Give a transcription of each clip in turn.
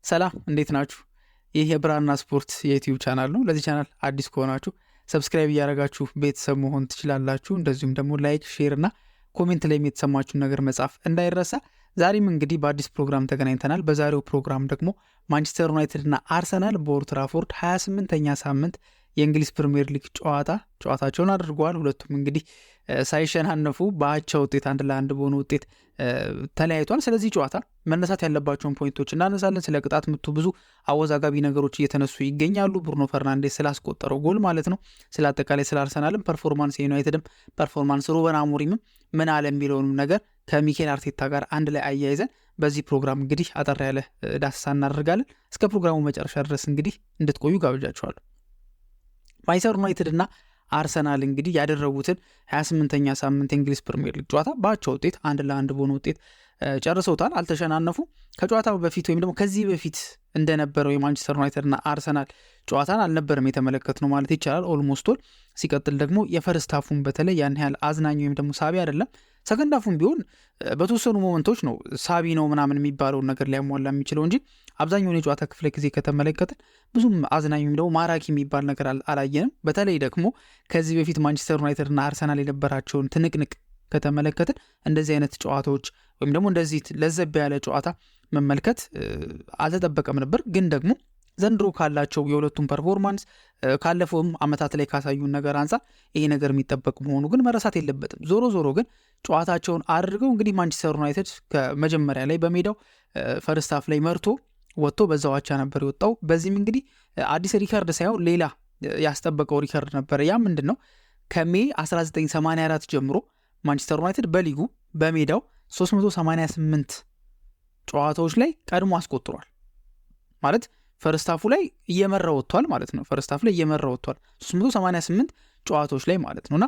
ሰላም እንዴት ናችሁ? ይህ የብራና ስፖርት የዩቲዩብ ቻናል ነው። ለዚህ ቻናል አዲስ ከሆናችሁ ሰብስክራይብ እያደረጋችሁ ቤተሰብ መሆን ትችላላችሁ። እንደዚሁም ደግሞ ላይክ፣ ሼር እና ኮሜንት ላይ የተሰማችሁን ነገር መጻፍ እንዳይረሳ። ዛሬም እንግዲህ በአዲስ ፕሮግራም ተገናኝተናል። በዛሬው ፕሮግራም ደግሞ ማንቸስተር ዩናይትድ እና አርሰናል በኦልድ ትራፎርድ 28ኛ ሳምንት የእንግሊዝ ፕሪሚየር ሊግ ጨዋታቸውን አድርገዋል። ሁለቱም እንግዲህ ሳይሸናነፉ በአቻ ውጤት 1-1 በሆነ ውጤት ተለያይቷል። ስለዚህ ጨዋታ መነሳት ያለባቸውን ፖይንቶች እናነሳለን። ስለ ቅጣት ምቱ ብዙ አወዛጋቢ ነገሮች እየተነሱ ይገኛሉ። ብሩኖ ፈርናንዴስ ስላስቆጠረው ጎል ማለት ነው። ስለ አጠቃላይ ስለ አርሰናልም ፐርፎርማንስ፣ የዩናይትድም ፐርፎርማንስ፣ ሩበን አሞሪምም ምን አለ የሚለውንም ነገር ከሚኬል አርቴታ ጋር አንድ ላይ አያይዘን በዚህ ፕሮግራም እንግዲህ አጠር ያለ ዳሰሳ እናደርጋለን። እስከ ፕሮግራሙ መጨረሻ ድረስ እንግዲህ እንድትቆዩ ጋብዣችኋለሁ። ማንቸስተር ዩናይትድ እና አርሰናል እንግዲህ ያደረጉትን 28ኛ ሳምንት የእንግሊዝ ፕሪሚየር ሊግ ጨዋታ በአቻ ውጤት 1-1 በሆነ ውጤት ጨርሰውታል። አልተሸናነፉ። ከጨዋታው በፊት ወይም ደግሞ ከዚህ በፊት እንደነበረው የማንቸስተር ዩናይትድ እና አርሰናል ጨዋታን አልነበረም የተመለከትነው ማለት ይቻላል። ኦልሞስት ኦል ሲቀጥል ደግሞ የፈርስት ሃፉን በተለይ ያን ያህል አዝናኝ ወይም ደግሞ ሳቢ አይደለም። ሰከንድ ሃፉን ቢሆን በተወሰኑ ሞመንቶች ነው ሳቢ ነው ምናምን የሚባለውን ነገር ሊያሟላ የሚችለው እንጂ አብዛኛውን የጨዋታ ክፍለ ጊዜ ከተመለከትን ብዙም አዝናኝ ወይም ደግሞ ማራኪ የሚባል ነገር አላየንም። በተለይ ደግሞ ከዚህ በፊት ማንቸስተር ዩናይትድ እና አርሰናል የነበራቸውን ትንቅንቅ ከተመለከትን እንደዚህ አይነት ጨዋታዎች ወይም ደግሞ እንደዚህ ለዘብ ያለ ጨዋታ መመልከት አልተጠበቀም ነበር። ግን ደግሞ ዘንድሮ ካላቸው የሁለቱም ፐርፎርማንስ ካለፈውም ዓመታት ላይ ካሳዩን ነገር አንጻር ይሄ ነገር የሚጠበቅ መሆኑ ግን መረሳት የለበትም። ዞሮ ግን ጨዋታቸውን አድርገው እንግዲህ ማንቸስተር ዩናይትድ ከመጀመሪያ ላይ በሜዳው ፈርስት ሃፍ ላይ መርቶ ወጥቶ በዛው አቻ ነበር የወጣው። በዚህም እንግዲህ አዲስ ሪከርድ ሳይሆን ሌላ ያስጠበቀው ሪከርድ ነበር። ያ ምንድን ነው? ከሜይ 1984 ጀምሮ ማንቸስተር ዩናይትድ በሊጉ በሜዳው 388 ጨዋታዎች ላይ ቀድሞ አስቆጥሯል። ማለት ፈርስት ሃፉ ላይ እየመራ ወጥቷል ማለት ነው። ፈርስት ሃፍ ላይ እየመራ ወጥቷል 388 ጨዋታዎች ላይ ማለት ነውና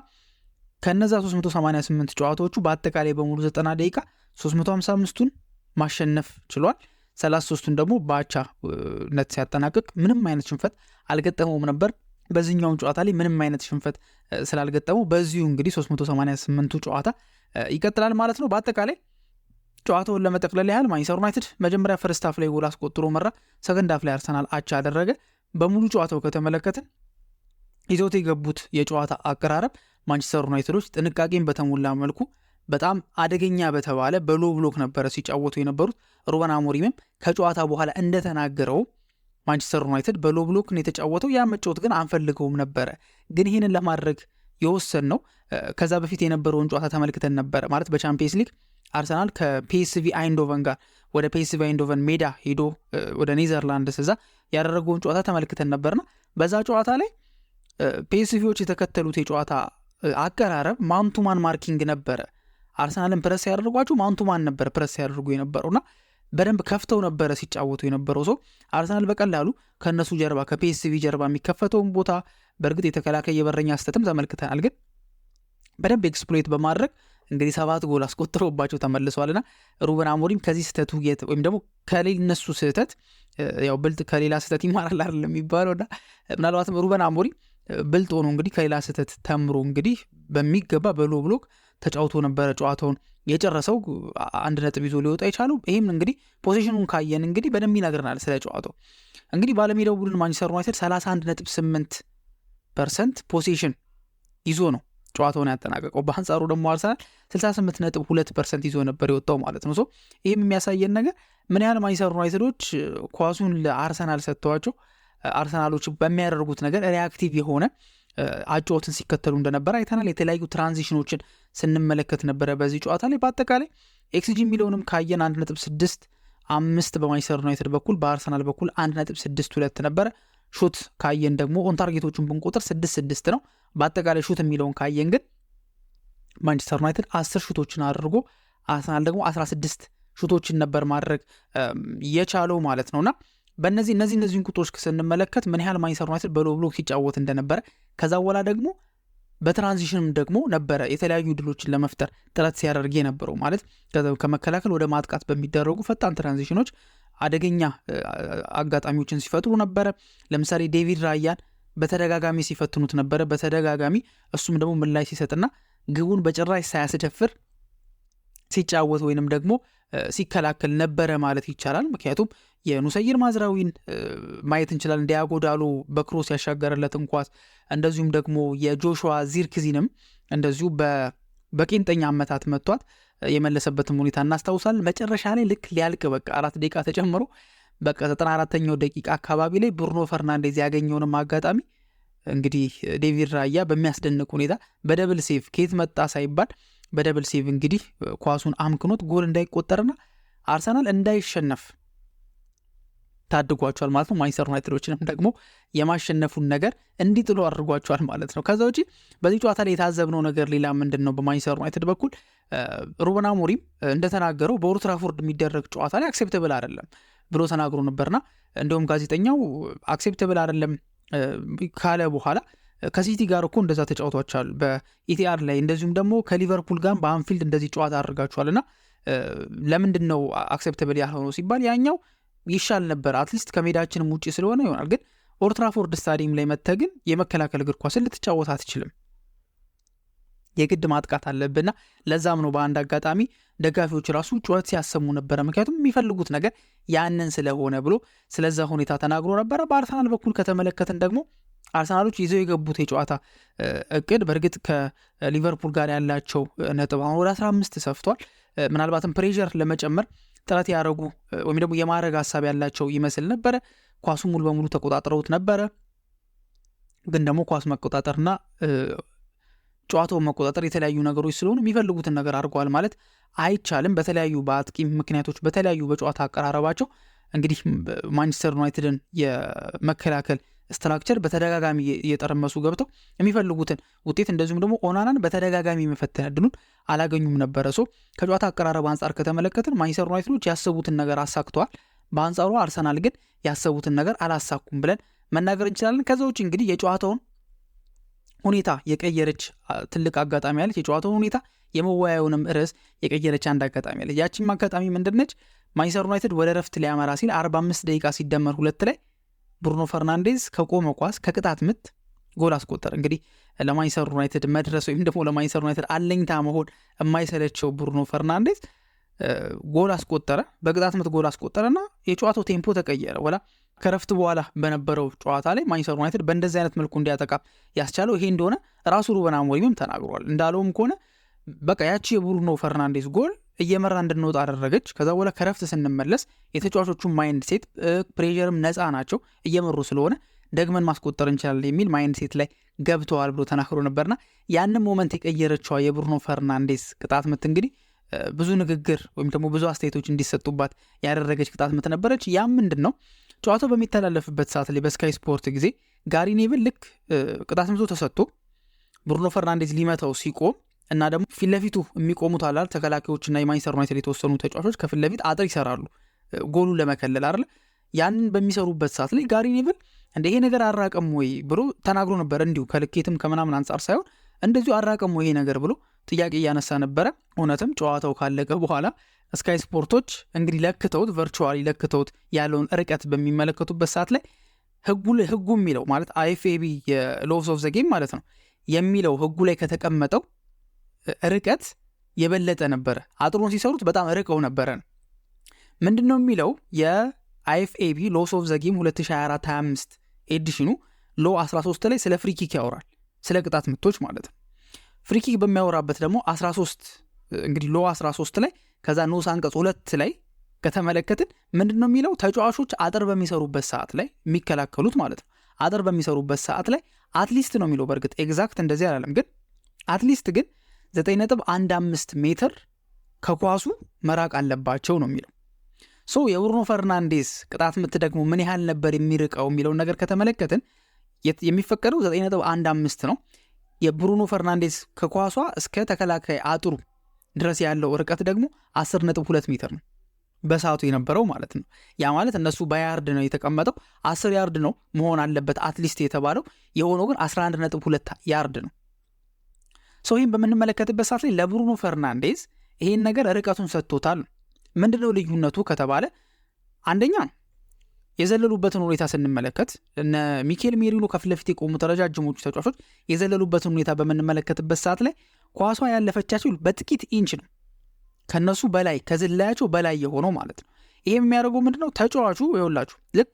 ከነዛ 388 ጨዋታዎቹ በአጠቃላይ በሙሉ 90 ደቂቃ 355ቱን ማሸነፍ ችሏል። 33ቱን ደግሞ በአቻነት ሲያጠናቅቅ ምንም አይነት ሽንፈት አልገጠመውም ነበር። በዚህኛውም ጨዋታ ላይ ምንም አይነት ሽንፈት ስላልገጠመው በዚሁ እንግዲህ 388ቱ ጨዋታ ይቀጥላል ማለት ነው። በአጠቃላይ ጨዋታውን ለመጠቅለል ያህል ማንቸስተር ዩናይትድ መጀመሪያ ፈርስት ሃፍ ላይ ጎል አስቆጥሮ መራ። ሰከንድ ሃፍ ላይ አርሰናል አቻ አደረገ። በሙሉ ጨዋታው ከተመለከትን ይዘውት የገቡት የጨዋታ አቀራረብ ማንቸስተር ዩናይትዶች ጥንቃቄን በተሞላ መልኩ በጣም አደገኛ በተባለ በሎ ብሎክ ነበረ ሲጫወቱ የነበሩት። ሩበን አሞሪምም ከጨዋታ በኋላ እንደተናገረው ማንቸስተር ዩናይትድ በሎ ብሎክ ነው የተጫወተው። ያ መጫወት ግን አንፈልገውም ነበረ። ግን ይህንን ለማድረግ የወሰን ነው ከዛ በፊት የነበረውን ጨዋታ ተመልክተን ነበረ። ማለት በቻምፒየንስ ሊግ አርሰናል ከፒኤስቪ አይንዶቨን ጋር ወደ ፒኤስቪ አይንዶቨን ሜዳ ሄዶ ወደ ኔዘርላንድስ እዛ ያደረገውን ጨዋታ ተመልክተን ነበርና በዛ ጨዋታ ላይ ፒኤስቪዎች የተከተሉት የጨዋታ አቀራረብ ማንቱማን ማርኪንግ ነበረ። አርሰናልን ፕረስ ያደርጓቸው ማንቱማን ነበር ፕረስ ያደርጉ የነበረውና በደንብ ከፍተው ነበረ ሲጫወቱ የነበረው ሰው። አርሰናል በቀላሉ ከነሱ ጀርባ ከፒኤስቪ ጀርባ የሚከፈተውን ቦታ በእርግጥ የተከላካይ የበረኛ ስተትም ተመልክተናል። ግን በደንብ ኤክስፕሎይት በማድረግ እንግዲህ 7 ጎል አስቆጥረውባቸው ተመልሰዋልና ሩበን አሞሪም ከዚህ ስህተቱ ወይም ደግሞ ከነሱ ስህተት ያው ብልጥ ከሌላ ስህተት ይማራል አይደል የሚባለውና ምናልባትም ሩበን አሞሪም ብልጥ ሆኖ እንግዲህ ከሌላ ስህተት ተምሮ እንግዲህ በሚገባ በሎ ብሎክ ተጫውቶ ነበረ ጨዋታውን የጨረሰው 1 ነጥብ ይዞ ሊወጣ የቻለው። ይህም እንግዲህ ፖዚሽኑን ካየን እንግዲህ በደንብ ይነግረናል ስለ ጨዋታው። እንግዲህ ባለሜዳው ቡድን ማንቸስተር ዩናይትድ 31.8% ፖዚሽን ይዞ ነው ጨዋታውን ያጠናቀቀው። በአንጻሩ ደግሞ አርሰናል 68.2% ይዞ ነበር የወጣው ማለት ነው። ይህም የሚያሳየን ነገር ምን ያህል ማንቸስተር ዩናይትዶች ኳሱን ለአርሰናል ሰጥተዋቸው አርሰናሎች በሚያደርጉት ነገር ሪያክቲቭ የሆነ አጨዋወትን ሲከተሉ እንደነበር አይተናል። የተለያዩ ትራንዚሽኖችን ስንመለከት ነበረ በዚህ ጨዋታ ላይ። በአጠቃላይ ኤክስጂ የሚለውንም ካየን 1.65 በማንቸስተር ዩናይትድ በኩል በአርሰናል በኩል 1.62 ነበረ። ሹት ካየን ደግሞ ኦን ታርጌቶቹን ብንቆጥር 6-6 ነው። በአጠቃላይ ሹት የሚለውን ካየን ግን ማንቸስተር ዩናይትድ 10 ሹቶችን አድርጎ አርሰናል ደግሞ 16 ሹቶችን ነበር ማድረግ የቻለው ማለት ነውና እነዚህን ቁጥሮች ስንመለከት ምን ያህል ማንቸስተር ዩናይትድ በሎ ብሎክ ሲጫወት እንደነበረ ከዛ በኋላ ደግሞ በትራንዚሽንም ደግሞ ነበረ የተለያዩ ድሎችን ለመፍጠር ጥረት ሲያደርግ የነበረው ማለት ከመከላከል ወደ ማጥቃት በሚደረጉ ፈጣን ትራንዚሽኖች አደገኛ አጋጣሚዎችን ሲፈጥሩ ነበረ። ለምሳሌ ዴቪድ ራያን በተደጋጋሚ ሲፈትኑት ነበረ። በተደጋጋሚ እሱም ደግሞ ምላሽ ሲሰጥና ግቡን በጭራሽ ሳያስደፍር ሲጫወት ወይንም ደግሞ ሲከላከል ነበረ ማለት ይቻላል። ምክንያቱም የኑሰይር ማዝራዊን ማየት እንችላለን። ዲያጎ ዳሎ በክሮስ ያሻገረለትን ኳስ፣ እንደዚሁም ደግሞ የጆሹዋ ዚርክዚንም እንደዚሁ በቄንጠኛ አመታት መቷት የመለሰበትም ሁኔታ እናስታውሳለን። መጨረሻ ላይ ልክ ሊያልቅ በቃ 4 ደቂቃ ተጨምሮ በቃ 94ኛው ደቂቃ አካባቢ ላይ ብሩኖ ፈርናንዴዝ ያገኘውንም አጋጣሚ እንግዲህ ዴቪድ ራያ በሚያስደንቅ ሁኔታ በደብል ሴቭ ከየት መጣ ሳይባል በደብል ሴቭ እንግዲህ ኳሱን አምክኖት ጎል እንዳይቆጠርና አርሰናል እንዳይሸነፍ ታድጓቸዋል ማለት ነው። ማንቸስተር ዩናይትዶችንም ደግሞ የማሸነፉን ነገር እንዲጥሉ አድርጓቸዋል ማለት ነው። ከዛ ውጪ በዚህ ጨዋታ ላይ የታዘብነው ነገር ሌላ ምንድን ነው? በማንቸስተር ዩናይትድ በኩል ሩበን አሞሪም እንደተናገረው በኦልድ ትራፎርድ የሚደረግ ጨዋታ ላይ አክሴፕተብል አይደለም ብሎ ተናግሮ ነበርና እንዲሁም ጋዜጠኛው አክሴፕተብል አይደለም ካለ በኋላ ከሲቲ ጋር እኮ እንደዛ ተጫውቷቸዋል በኢቲአር ላይ፣ እንደዚሁም ደግሞ ከሊቨርፑል ጋር በአንፊልድ እንደዚህ ጨዋታ አድርጋቸዋልና ለምንድን ነው አክሴፕተብል ያልሆነው ሲባል ያኛው ይሻል ነበር አትሊስት ከሜዳችንም ውጪ ስለሆነ ይሆናል፣ ግን ኦልድ ትራፎርድ ስታዲየም ላይ መጥተህ ግን የመከላከል እግር ኳስን ልትጫወት አትችልም፣ የግድ ማጥቃት አለብና ለዛም ነው በአንድ አጋጣሚ ደጋፊዎች ራሱ ጩኸት ሲያሰሙ ነበረ፣ ምክንያቱም የሚፈልጉት ነገር ያንን ስለሆነ ብሎ ስለዛ ሁኔታ ተናግሮ ነበረ። በአርሰናል በኩል ከተመለከትን ደግሞ አርሰናሎች ይዘው የገቡት የጨዋታ እቅድ በእርግጥ ከሊቨርፑል ጋር ያላቸው ነጥብ አሁን ወደ 15 ሰፍቷል። ምናልባትም ፕሬዠር ለመጨመር ጥረት ያደረጉ ወይም ደግሞ የማድረግ ሀሳብ ያላቸው ይመስል ነበረ። ኳሱ ሙሉ በሙሉ ተቆጣጥረውት ነበረ፣ ግን ደግሞ ኳስ መቆጣጠርና ጨዋታውን መቆጣጠር የተለያዩ ነገሮች ስለሆኑ የሚፈልጉትን ነገር አድርገዋል ማለት አይቻልም። በተለያዩ በአጥቂ ምክንያቶች በተለያዩ በጨዋታ አቀራረባቸው እንግዲህ ማንቸስተር ዩናይትድን የመከላከል ስትራክቸር በተደጋጋሚ እየጠረመሱ ገብተው የሚፈልጉትን ውጤት እንደዚሁም ደግሞ ኦናናን በተደጋጋሚ የመፈተን እድሉን አላገኙም ነበረ። ሶ ከጨዋታ አቀራረብ አንጻር ከተመለከትን ማንቸስተር ዩናይትዶች ያሰቡትን ነገር አሳክተዋል። በአንጻሩ አርሰናል ግን ያሰቡትን ነገር አላሳኩም ብለን መናገር እንችላለን። ከዛ ውጭ እንግዲህ የጨዋታውን ሁኔታ የቀየረች ትልቅ አጋጣሚ አለች። የጨዋታውን ሁኔታ የመወያዩንም ርዕስ የቀየረች አንድ አጋጣሚ አለች። ያቺም አጋጣሚ ምንድነች? ማንቸስተር ዩናይትድ ወደ ረፍት ሊያመራ ሲል 45 ደቂቃ ሲደመር 2 ላይ ብሩኖ ፈርናንዴዝ ከቆመ ኳስ ከቅጣት ምት ጎል አስቆጠረ። እንግዲህ ለማንቸስተር ዩናይትድ መድረስ ወይም ደግሞ ለማንቸስተር ዩናይትድ አለኝታ መሆን የማይሰለቸው ብሩኖ ፈርናንዴዝ ጎል አስቆጠረ፣ በቅጣት ምት ጎል አስቆጠረና የጨዋታው ቴምፖ ተቀየረ። ወላ ከረፍት በኋላ በነበረው ጨዋታ ላይ ማንቸስተር ዩናይትድ በእንደዚህ አይነት መልኩ እንዲያጠቃ ያስቻለው ይሄ እንደሆነ ራሱ ሩበን አሞሪምም ተናግሯል። እንዳለውም ከሆነ በቃ ያቺ የብሩኖ ፈርናንዴዝ ጎል እየመራ እንድንወጣ አደረገች። ከዛ በኋላ ከረፍት ስንመለስ የተጫዋቾቹ ማይንድ ሴት ፕሬዠርም ነፃ ናቸው እየመሩ ስለሆነ ደግመን ማስቆጠር እንችላለን የሚል ማይንድ ሴት ላይ ገብተዋል ብሎ ተናግሮ ነበርና ያንን ሞመንት የቀየረችዋ የብሩኖ ፈርናንዴዝ ቅጣት ምት እንግዲህ ብዙ ንግግር ወይም ደግሞ ብዙ አስተያየቶች እንዲሰጡባት ያደረገች ቅጣት ምት ነበረች። ያም ምንድን ነው? ጨዋታው በሚተላለፍበት ሰዓት ላይ በስካይ ስፖርት ጊዜ ጋሪ ኔቭል ልክ ቅጣት ምቶ ተሰጥቶ ብሩኖ ፈርናንዴዝ ሊመታው ሲቆም እና ደግሞ ፊት ለፊቱ የሚቆሙት አላል ተከላካዮችና የማንቸስተር ዩናይትድ የተወሰኑ ተጫዋቾች ከፊት ለፊት አጥር ይሰራሉ ጎሉን ለመከለል አይደል። ያንን በሚሰሩበት ሰዓት ላይ ጋሪ ኔቭል እንደ ይሄ ነገር አራቀም ወይ ብሎ ተናግሮ ነበር። እንዲሁ ከልኬትም ከምናምን አንጻር ሳይሆን እንደዚሁ አራቀም ወይ ይሄ ነገር ብሎ ጥያቄ እያነሳ ነበረ። እውነትም ጨዋታው ካለቀ በኋላ ስካይ ስፖርቶች እንግዲህ ለክተውት ቨርቹዋሊ ለክተውት ያለውን ርቀት በሚመለከቱበት ሰዓት ላይ ህጉ የሚለው ማለት አይኤፍኤቢ የሎቭስ ኦፍ ዘ ጌም ማለት ነው የሚለው ህጉ ላይ ከተቀመጠው ርቀት የበለጠ ነበረ። አጥሩን ሲሰሩት በጣም ርቀው ነበረ። ምንድን ነው የሚለው የአይኤፍኤቢ ሎቭስ ኦፍ ዘ ጌም 2024-25 ኤዲሽኑ ሎ 13 ላይ ስለ ፍሪኪክ ያወራል፣ ስለ ቅጣት ምቶች ማለት ነው። ፍሪኪክ በሚያወራበት ደግሞ 13 እንግዲህ ሎ 13 ላይ ከዛ ንዑስ አንቀጽ 2 ላይ ከተመለከትን ምንድን ነው የሚለው ተጫዋቾች አጥር በሚሰሩበት ሰዓት ላይ የሚከላከሉት ማለት ነው አጥር በሚሰሩበት ሰዓት ላይ አትሊስት ነው የሚለው። በእርግጥ ኤግዛክት እንደዚህ አላለም፣ ግን አትሊስት ግን 9.15 ሜትር ከኳሱ መራቅ አለባቸው ነው የሚለው። ሶ የብሩኖ ፈርናንዴዝ ቅጣት ምት ደግሞ ምን ያህል ነበር የሚርቀው የሚለውን ነገር ከተመለከትን የሚፈቀደው 9.15 ነው። የብሩኖ ፈርናንዴዝ ከኳሷ እስከ ተከላካይ አጥሩ ድረስ ያለው ርቀት ደግሞ 10.2 ሜትር ነው በሰዓቱ የነበረው ማለት ነው። ያ ማለት እነሱ በያርድ ነው የተቀመጠው፣ 10 ያርድ ነው መሆን አለበት አትሊስት የተባለው፣ የሆነው ግን 11.2 ያርድ ነው። ሰው ይህን በምንመለከትበት ሰዓት ላይ ለብሩኖ ፈርናንዴዝ ይሄን ነገር ርቀቱን ሰጥቶታል። ምንድነው ልዩነቱ ከተባለ አንደኛ የዘለሉበትን ሁኔታ ስንመለከት እነ ሚኬል ሜሪኖ ከፊት ለፊት የቆሙት ረጃጅሞቹ ተጫዋቾች የዘለሉበትን ሁኔታ በምንመለከትበት ሰዓት ላይ ኳሷ ያለፈቻቸው በጥቂት ኢንች ነው ከነሱ በላይ ከዝላያቸው በላይ የሆነው ማለት ነው። ይሄ የሚያደርገው ምንድነው? ተጫዋቹ ይኸውላችሁ ልክ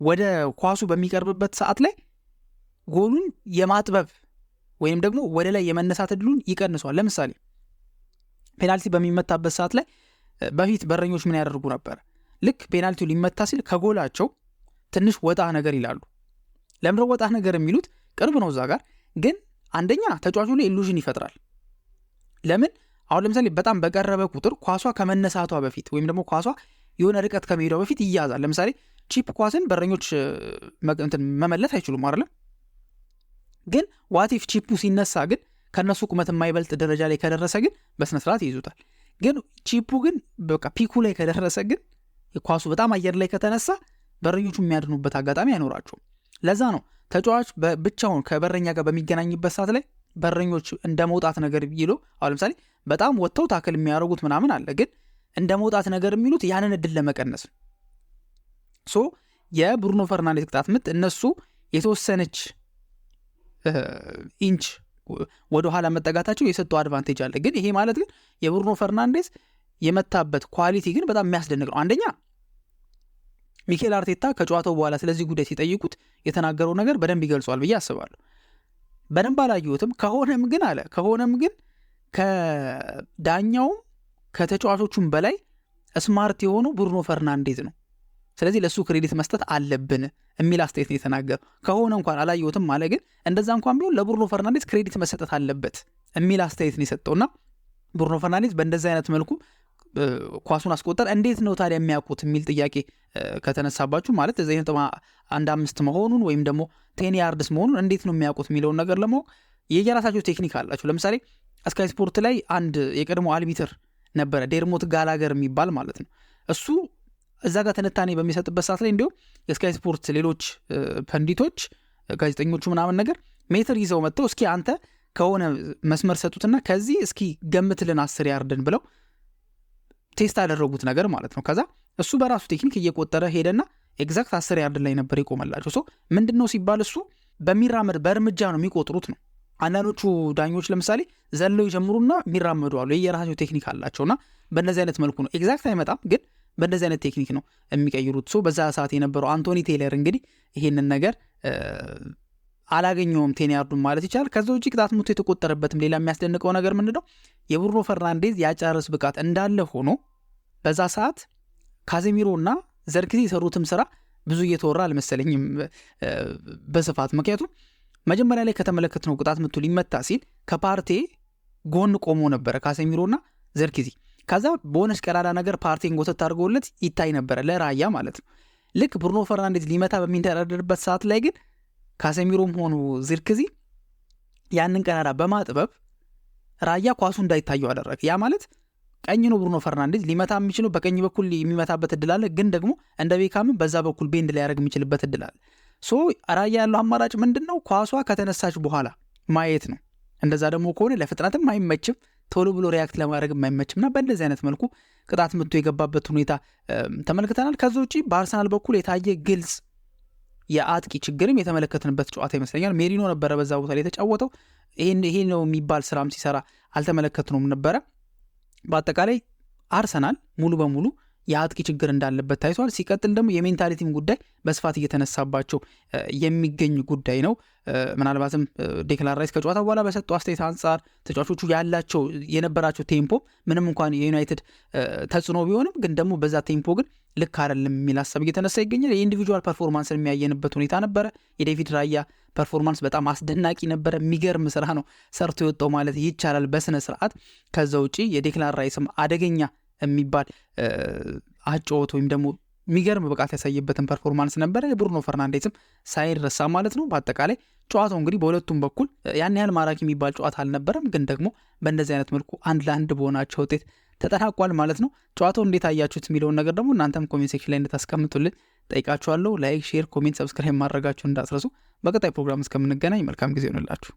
ወደ ኳሱ በሚቀርብበት ሰዓት ላይ ጎሉን የማጥበብ ወይም ደግሞ ወደ ላይ የመነሳት እድሉን ይቀንሷል። ለምሳሌ ፔናልቲ በሚመታበት ሰዓት ላይ በፊት በረኞች ምን ያደርጉ ነበር? ልክ ፔናልቲው ሊመታ ሲል ከጎላቸው ትንሽ ወጣ ነገር ይላሉ። ለምን ወጣ ነገር የሚሉት? ቅርብ ነው እዛ ጋር፣ ግን አንደኛ ተጫዋቹ ላይ ኢሉዥን ይፈጥራል። ለምን? አሁን ለምሳሌ በጣም በቀረበ ቁጥር ኳሷ ከመነሳቷ በፊት ወይም ደግሞ ኳሷ የሆነ ርቀት ከመሄዷ በፊት ይያዛል። ለምሳሌ ቺፕ ኳስን በረኞች መመለስ አይችሉም አይደል? ግን ዋቲፍ ቺፑ ሲነሳ ግን ከነሱ ቁመት የማይበልጥ ደረጃ ላይ ከደረሰ ግን በስነስርዓት ይይዙታል። ግን ቺፑ ግን በቃ ፒኩ ላይ ከደረሰ ግን ኳሱ በጣም አየር ላይ ከተነሳ በረኞቹ የሚያድኑበት አጋጣሚ አይኖራቸውም። ለዛ ነው ተጫዋች ብቻውን ከበረኛ ጋር በሚገናኝበት ሰዓት ላይ በረኞች እንደ መውጣት ነገር ይሉ። አሁን ለምሳሌ በጣም ወጥተው ታክል የሚያደርጉት ምናምን አለ፣ ግን እንደ መውጣት ነገር የሚሉት ያንን እድል ለመቀነስ ነው። ሶ የብሩኖ ፈርናንዴዝ ቅጣት ምት እነሱ የተወሰነች ኢንች ወደ ኋላ መጠጋታቸው የሰጠው አድቫንቴጅ አለ። ግን ይሄ ማለት ግን የብሩኖ ፈርናንዴዝ የመታበት ኳሊቲ ግን በጣም የሚያስደንቅ ነው። አንደኛ ሚኬል አርቴታ ከጨዋታው በኋላ ስለዚህ ጉዳይ ሲጠይቁት የተናገረው ነገር በደንብ ይገልጿል ብዬ አስባለሁ። በደንብ አላየሁትም፣ ከሆነም ግን ከዳኛውም ከተጫዋቾቹም በላይ ስማርት የሆነው ብሩኖ ፈርናንዴዝ ነው። ስለዚህ ለሱ ክሬዲት መስጠት አለብን የሚል አስተያየት ነው የተናገረው። ከሆነ እንኳን አላየሁትም አለ፣ ግን እንደዛ እንኳን ቢሆን ለብሩኖ ፈርናንዴዝ ክሬዲት መሰጠት አለበት የሚል አስተያየት ነው የሰጠውና ብሩኖ ፈርናንዴዝ በእንደዚህ አይነት መልኩ ኳሱን አስቆጠር። እንዴት ነው ታዲያ የሚያውቁት የሚል ጥያቄ ከተነሳባችሁ ማለት 9.15 መሆኑን ወይም ደግሞ 10 ያርድስ መሆኑን እንዴት ነው የሚያውቁት የሚለውን ነገር ለማወቅ የየራሳቸው ቴክኒክ አላቸው። ለምሳሌ ስካይ ስፖርት ላይ አንድ የቀድሞ አልቢትር ነበረ፣ ዴርሞት ጋላገር የሚባል ማለት ነው። እሱ እዛ ጋር ትንታኔ በሚሰጥበት ሰዓት ላይ እንዲሁም የስካይ ስፖርት ሌሎች ፐንዲቶች ጋዜጠኞቹ ምናምን ነገር ሜትር ይዘው መጥተው እስኪ አንተ ከሆነ መስመር ሰጡትና ከዚህ እስኪ ገምትልን 10 ያርድን ብለው ቴስት ያደረጉት ነገር ማለት ነው። ከዛ እሱ በራሱ ቴክኒክ እየቆጠረ ሄደና ኤግዛክት 10 ያርድ ላይ ነበር የቆመላቸው። ሶ ምንድነው ሲባል እሱ በሚራመድ በእርምጃ ነው የሚቆጥሩት ነው። አንዳንዶቹ ዳኞች ለምሳሌ ዘለው ይጀምሩና የሚራመዱ አሉ፣ የየራሳቸው ቴክኒክ አላቸውና በእንደዚህ አይነት መልኩ ነው። ኤግዛክት አይመጣም፣ ግን በእንደዚህ አይነት ቴክኒክ ነው የሚቀይሩት። ሶ በዛ ሰዓት የነበረው አንቶኒ ቴይለር እንግዲህ ይሄንን ነገር አላገኘውም 10 ያርዱን ማለት ይቻላል። ከዛ ውጭ ቅጣት ምቱ የተቆጠረበትም ሌላ የሚያስደንቀው ነገር ምንድነው የብሩኖ ፈርናንዴዝ ያጫረስ ብቃት እንዳለ ሆኖ በዛ ሰዓት ካዜሚሮ እና ዘርክዚ የሰሩትም ስራ ብዙ እየተወራ አልመሰለኝም በስፋት። ምክንያቱም መጀመሪያ ላይ ከተመለከትነው ቅጣት ምቱ ሊመታ ሲል ከፓርቴ ጎን ቆሞ ነበረ ካዜሚሮና ዘርክዚ። ከዛ በሆነች ቀዳዳ ነገር ፓርቴን ጎተት አድርገውለት ይታይ ነበረ ለራያ ማለት ነው። ልክ ብሩኖ ፈርናንዴዝ ሊመታ በሚንደረደርበት ሰዓት ላይ ግን ካዜሚሮም ሆኑ ዘርክዚ ያንን ቀዳዳ በማጥበብ ራያ ኳሱ እንዳይታየው አደረገ። ያ ማለት ቀኝ ነው ብሩኖ ፈርናንዴዝ ሊመታ የሚችለው በቀኝ በኩል የሚመታበት እድል አለ፣ ግን ደግሞ እንደ ቤካም በዛ በኩል ቤንድ ላይ ያደርግ የሚችልበት እድል አለ። ሶ ራያ ያለው አማራጭ ምንድነው? ኳሷ ከተነሳች በኋላ ማየት ነው። እንደዛ ደግሞ ከሆነ ለፍጥነትም አይመችም፣ ቶሎ ብሎ ሪያክት ለማድረግ አይመችምና በእንደዚህ አይነት መልኩ ቅጣት ምቱ የገባበት ሁኔታ ተመልክተናል። ከዛ ውጪ በአርሰናል በኩል የታየ ግልጽ የአጥቂ ችግርም የተመለከትንበት ጨዋታ ይመስለኛል። ሜሪኖ ነበረ በዛ ቦታ ላይ የተጫወተው። ይሄ ነው የሚባል ስራም ሲሰራ አልተመለከትነውም ነበረ። በአጠቃላይ አርሰናል ሙሉ በሙሉ የአጥቂ ችግር እንዳለበት ታይቷል። ሲቀጥል ደግሞ የሜንታሊቲም ጉዳይ በስፋት እየተነሳባቸው የሚገኝ ጉዳይ ነው። ምናልባትም ዴክላን ራይስ ከጨዋታ በኋላ በሰጡ አስተያየት አንጻር ተጫዋቾቹ ያላቸው የነበራቸው ቴምፖ ምንም እንኳን የዩናይትድ ተጽዕኖ ቢሆንም ግን ደግሞ በዛ ቴምፖ ግን ልክ አይደለም የሚል ሀሳብ እየተነሳ ይገኛል። የኢንዲቪጁዋል ፐርፎርማንስን የሚያየንበት ሁኔታ ነበረ። የዴቪድ ራያ ፐርፎርማንስ በጣም አስደናቂ ነበረ። የሚገርም ስራ ነው ሰርቶ የወጣው ማለት ይቻላል በስነ ስርዓት። ከዛ ውጪ የዴክላን ራይስም አደገኛ የሚባል አጨዋወት ወይም ደግሞ የሚገርም ብቃት ያሳየበትን ፐርፎርማንስ ነበረ። የብሩኖ ፈርናንዴዝም ሳይረሳ ማለት ነው። በአጠቃላይ ጨዋታው እንግዲህ በሁለቱም በኩል ያን ያህል ማራኪ የሚባል ጨዋታ አልነበረም፣ ግን ደግሞ በእንደዚህ አይነት መልኩ 1-1 በሆናቸው ውጤት ተጠናቋል ማለት ነው። ጨዋታው እንዴት አያችሁት የሚለውን ነገር ደግሞ እናንተም ኮሜንት ሴክሽን ላይ እንድታስቀምጡልን ጠይቃችኋለሁ። ላይክ፣ ሼር፣ ኮሜንት፣ ሰብስክራይብ ማድረጋችሁ እንዳትረሱ። በቀጣይ ፕሮግራም እስከምንገናኝ መልካም ጊዜ ይሆንላችሁ።